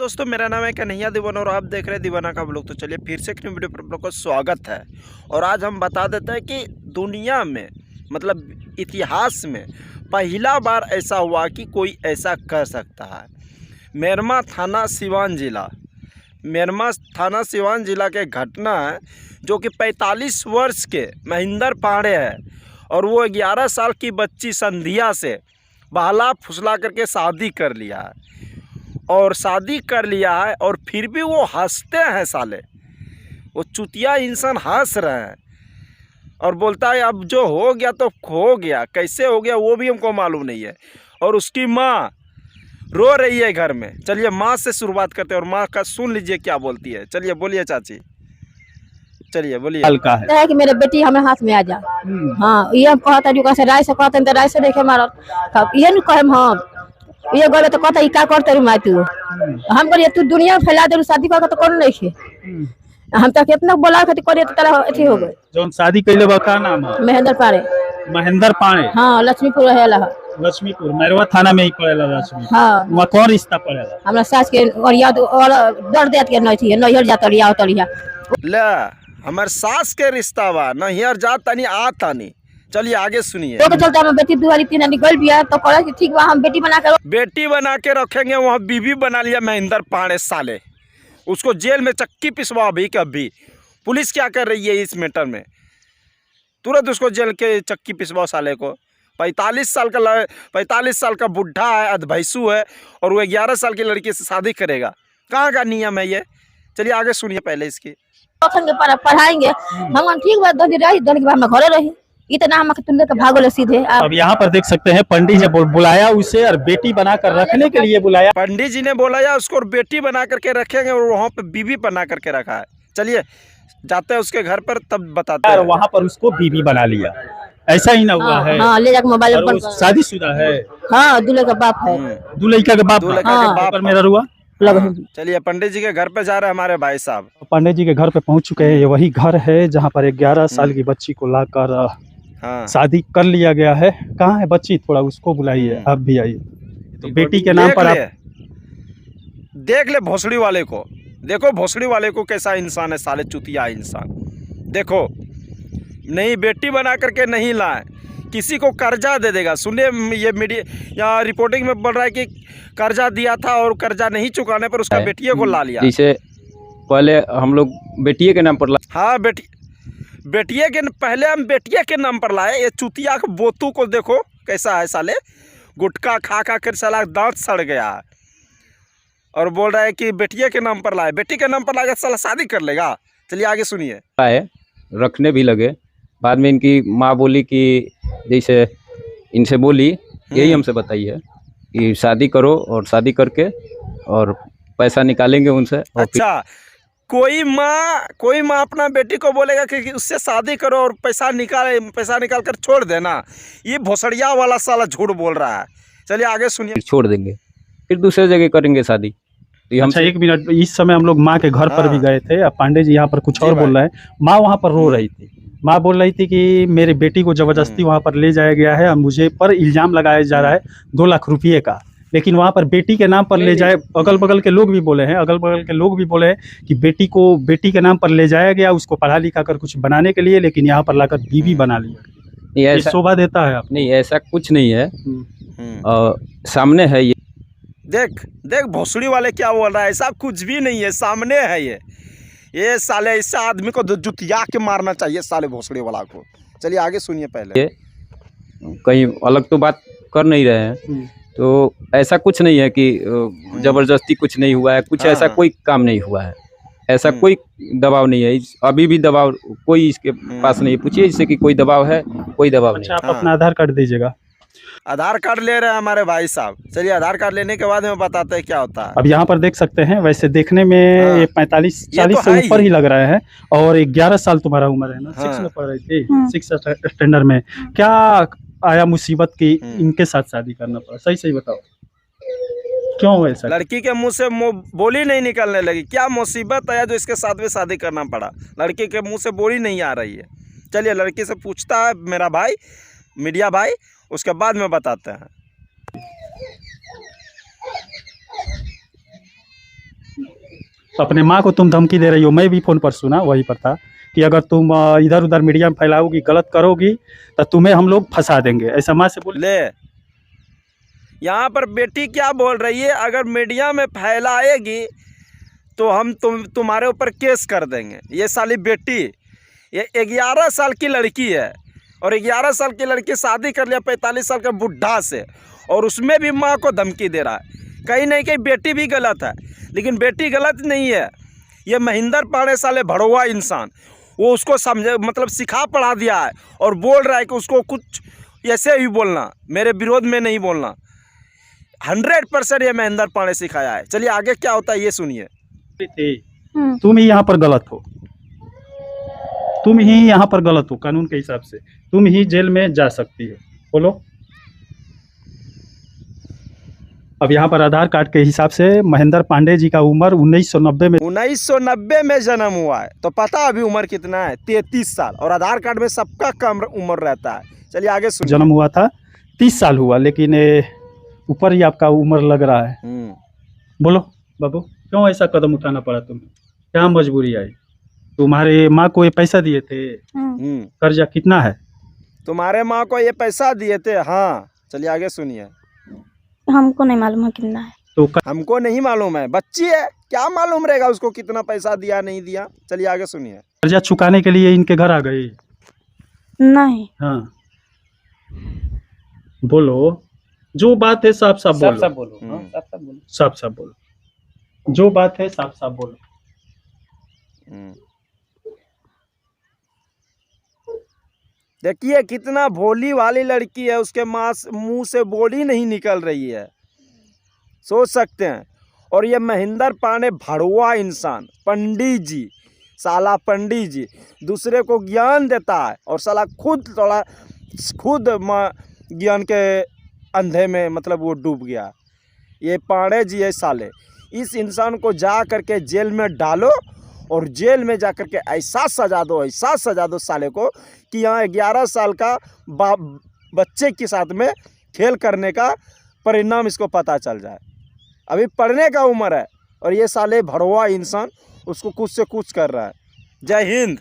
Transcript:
दोस्तों, मेरा नाम है कन्हैया दीवाना और आप देख रहे हैं दीवाना का ब्लॉग। तो चलिए फिर से एक न्यू वीडियो पर आप लोग का स्वागत है। और आज हम बता देते हैं कि दुनिया में मतलब इतिहास में पहला बार ऐसा हुआ कि कोई ऐसा कर सकता है। मेरमा थाना सिवान जिला, मेरमा थाना सिवान जिला के घटना है जो कि 45 वर्ष के महेंद्र पांडे है और वो 11 साल की बच्ची संध्या से बहला फुसला करके शादी कर लिया है। और शादी कर लिया है और फिर भी वो हंसते हैं साले, वो चुतिया इंसान हंस रहे हैं और बोलता है अब जो हो गया तो हो गया, कैसे हो गया वो भी हमको मालूम नहीं है। और उसकी माँ रो रही है घर में। चलिए माँ से शुरुआत करते हैं और माँ का सुन लीजिए क्या बोलती है। चलिए बोलिए चाची, चलिए बोलिए। हल्का है कि मेरे बेटी हमारे हाथ में आ जा। हाँ ये कहता जो कैसे राय से कहते तो राय से देखे मारत ये न कहे हम ये गले तो कहता क्या करते रुमा तू हम करिए तू दुनिया में फैला दे शादी कर तो कौन नहीं खे हम तो कितना बोला खातिर करिए तो तेरा अथी हो गए। जो शादी कैले बा का नाम है? महेंद्र पारे। महेंद्र पांडे। हाँ लक्ष्मीपुर रहेला। लक्ष्मीपुर मेरवा थाना में ही पड़ेला लक्ष्मी। हाँ वहाँ कौन रिश्ता पड़ेला? हमरा सास के और याद और दर्द देत के नहीं थी नैहर जात लिया उतरिया ले हमार सास के रिश्ता बा नैहर जात तनी आ तनी। चलिए आगे सुनिए। तो चलता हम बेटी दुआरी तीन निकल बिया तो कह कि ठीक बा हम बेटी बना के रखेंगे। वहाँ बीबी बना लिया महेंद्र पांडे साले, उसको जेल में चक्की पिसवा अभी कभी। पुलिस क्या कर रही है इस मैटर में? तुरंत उसको जेल के चक्की पिसवाओ साले को। 45 साल का बुढ़ा है, अधभैंसू है और वो 11 साल की लड़की से शादी करेगा। कहाँ का नियम है ये? चलिए आगे सुनिए पहले इसकी। पढ़ाएंगे हम ठीक बात हम घरे रही इतना हम तुमने तो भागो सीधे। अब यहाँ पर देख सकते हैं पंडित जी बुलाया उसे और बेटी बनाकर रखने के लिए बुलाया। पंडित जी ने बुलाया उसको और बेटी बना करके रखेंगे और वहाँ पे बीबी बना करके रखा है। चलिए जाते हैं उसके घर पर तब बताते हैं। वहाँ पर उसको बीबी बना लिया, ऐसा ही ना हुआ है? हाँ, ले जाकर मोबाइल शादीशुदा है। हाँ दूल्हे का बाप है। दूल्हे का बाप मेरा रुआ। चलिए पंडित जी के घर पे जा रहे हैं हमारे भाई साहब। पंडित जी के घर पे पहुंच चुके हैं। ये वही घर है जहां पर 11 साल की बच्ची को लाकर शादी कर लिया गया है। कहाँ है बच्ची? थोड़ा उसको बुलाइए, आप भी आइए। तो बेटी के नाम पर आप देख ले भोसड़ी वाले को, देखो भोसड़ी वाले को कैसा इंसान है साले, चुतिया इंसान। देखो नहीं बेटी बना करके नहीं लाए, किसी को कर्जा दे देगा। सुनिए ये मीडिया या रिपोर्टिंग में बोल रहा है कि कर्जा दिया था और कर्जा नहीं चुकाने पर उसका बेटिए को ला लिया। जिसे पहले हम लोग बेटिए के नाम पर हाँ बेटिए के पहले हम बेटिए के नाम पर लाए। ये चुतिया के बोतू को देखो कैसा है साले, गुटखा खा कर साला दांत सड़ गया है और बोल रहा है कि बेटिए के नाम पर लाए। बेटी के नाम पर लाएगा साला शादी कर लेगा। चलिए आगे सुनिए। रखने भी लगे। बाद में इनकी माँ बोली कि जैसे इनसे बोली यही हमसे बताई है कि शादी करो और शादी करके और पैसा निकालेंगे उनसे। अच्छा कोई माँ अपना बेटी को बोलेगा कि उससे शादी करो और पैसा निकाल कर छोड़ देना। ये भोसड़िया वाला साला झूठ बोल रहा है। चलिए आगे सुनिए। छोड़ देंगे फिर दूसरे जगह करेंगे शादी। तो अच्छा एक मिनट, इस समय हम लोग माँ के घर पर भी गए थे। अब पांडे जी यहाँ पर कुछ और बोल रहे हैं। माँ वहाँ पर रो रही थी। माँ बोल रही थी कि मेरी बेटी को जबरदस्ती वहाँ पर ले जाया गया है, मुझे पर इल्जाम लगाया जा रहा है 2 लाख रुपये का। लेकिन वहाँ पर बेटी के नाम पर ले जाए, अगल बगल के लोग भी बोले हैं कि बेटी के नाम पर ले जाया गया उसको पढ़ा लिखा कर कुछ बनाने के लिए, लेकिन यहाँ पर लाकर बीवी बना लिया। ये शोभा देता है? नहीं ऐसा कुछ नहीं है। सामने है ये। देख भोसड़ी वाले क्या बोल रहा है, ऐसा कुछ भी नहीं है, सामने है ये साले ऐसा आदमी को जुतिया के मारना चाहिए साले भोसड़ी वाला को। चलिए आगे सुनिए पहले। कहीं अलग तो बात कर नहीं रहे हैं, तो ऐसा कुछ नहीं है कि जबरदस्ती कुछ नहीं हुआ है, कुछ ऐसा कोई काम नहीं हुआ है, ऐसा कोई दबाव नहीं है। अभी भी दबाव कोई इसके पास नहीं। पूछिए इससे कि कोई दबाव है, कोई दबाव नहीं। आप अपना आधार कार्ड दीजिएगा। आधार कार्ड ले रहे हैं हमारे भाई साहब। चलिए आधार कार्ड लेने के बाद में बताते हैं क्या होता है। अब यहाँ पर देख सकते हैं, वैसे देखने में ये 45-40 से ऊपर ही लग रहा है और 11 साल तुम्हारा उम्र है ना? 6 में पढ़ रही थी, 6 स्टैंडर्ड में। क्या आया मुसीबत की इनके साथ शादी करना पड़ा? सही बताओ क्यों ऐसा? लड़की के मुंह से बोली नहीं निकलने लगी। क्या मुसीबत आया जो इसके साथ में शादी करना पड़ा? लड़की के मुंह से बोली नहीं आ रही है। चलिए लड़की से पूछता है मेरा भाई, मीडिया भाई, उसके बाद में बताते हैं। अपने माँ को तुम धमकी दे रही हो, मैं भी फ़ोन पर सुना, वहीं पर था कि अगर तुम इधर उधर मीडिया में फैलाओगी, गलत करोगी तो तुम्हें हम लोग फंसा देंगे, ऐसा माँ से बोले। ले, यहाँ पर बेटी क्या बोल रही है, अगर मीडिया में फैलाएगी तो हम तुम्हारे ऊपर केस कर देंगे। ये साली बेटी, ये 11 साल की लड़की है और 11 साल की लड़की शादी कर लिया 45 साल के बुढ़ा से, और उसमें भी माँ को धमकी दे रहा है। कहीं नहीं कहीं बेटी भी गलत है, लेकिन बेटी गलत नहीं है। ये महेंद्र पांडे साले भड़वा इंसान, वो उसको समझे मतलब सिखा पढ़ा दिया है और बोल रहा है कि उसको कुछ ऐसे ही बोलना, मेरे विरोध में नहीं बोलना। 100% ये महेंद्र पांडे सिखाया है। चलिए आगे क्या होता है ये सुनिए। तुम ही यहाँ पर गलत हो, तुम ही यहाँ पर गलत हो, कानून के हिसाब से तुम ही जेल में जा सकती हो। बोलो। अब यहाँ पर आधार कार्ड के हिसाब से महेंद्र पांडे जी का उम्र 1990 में 1990 में जन्म हुआ है, तो पता अभी उम्र कितना है? 33 साल। और आधार कार्ड में सबका कम उम्र रहता है। चलिए आगे सुनिए। जन्म हुआ था, 30 साल हुआ, लेकिन ऊपर ही आपका उम्र लग रहा है। बोलो बाबू, क्यों ऐसा कदम उठाना पड़ा तुम्हें? क्या मजबूरी आई? तुम्हारे माँ को ये पैसा दिए थे? कर्जा कितना है? तुम्हारे माँ को ये पैसा दिए थे? हाँ। चलिए आगे सुनिए। हमको नहीं मालूम है कितना है। तो हमको नहीं मालूम है, बच्ची है, क्या मालूम रहेगा उसको कितना पैसा दिया नहीं दिया। चलिए आगे सुनिए। कर्जा चुकाने के लिए इनके घर आ गई? नहीं। हाँ बोलो, जो बात है साफ साफ बोलो। सब बोलो, हाँ, सब बोलो। साफ साफ बोलो, जो बात है साफ साफ बोलो। देखिए कितना भोली वाली लड़की है, उसके मुंह से बोली नहीं निकल रही है, सोच सकते हैं। और ये महेंद्र पांडे भड़वा इंसान, पंडित जी, साला पंडित जी दूसरे को ज्ञान देता है और साला खुद ज्ञान के अंधे में मतलब वो डूब गया। ये पांडे जी है साले, इस इंसान को जा करके जेल में डालो और जेल में जा करके ऐसा सजा दो साले को कि यहाँ 11 साल का बच्चे के साथ में खेल करने का परिणाम इसको पता चल जाए। अभी पढ़ने का उम्र है और ये साले भड़वा इंसान उसको कुछ से कुछ कर रहा है। जय हिंद।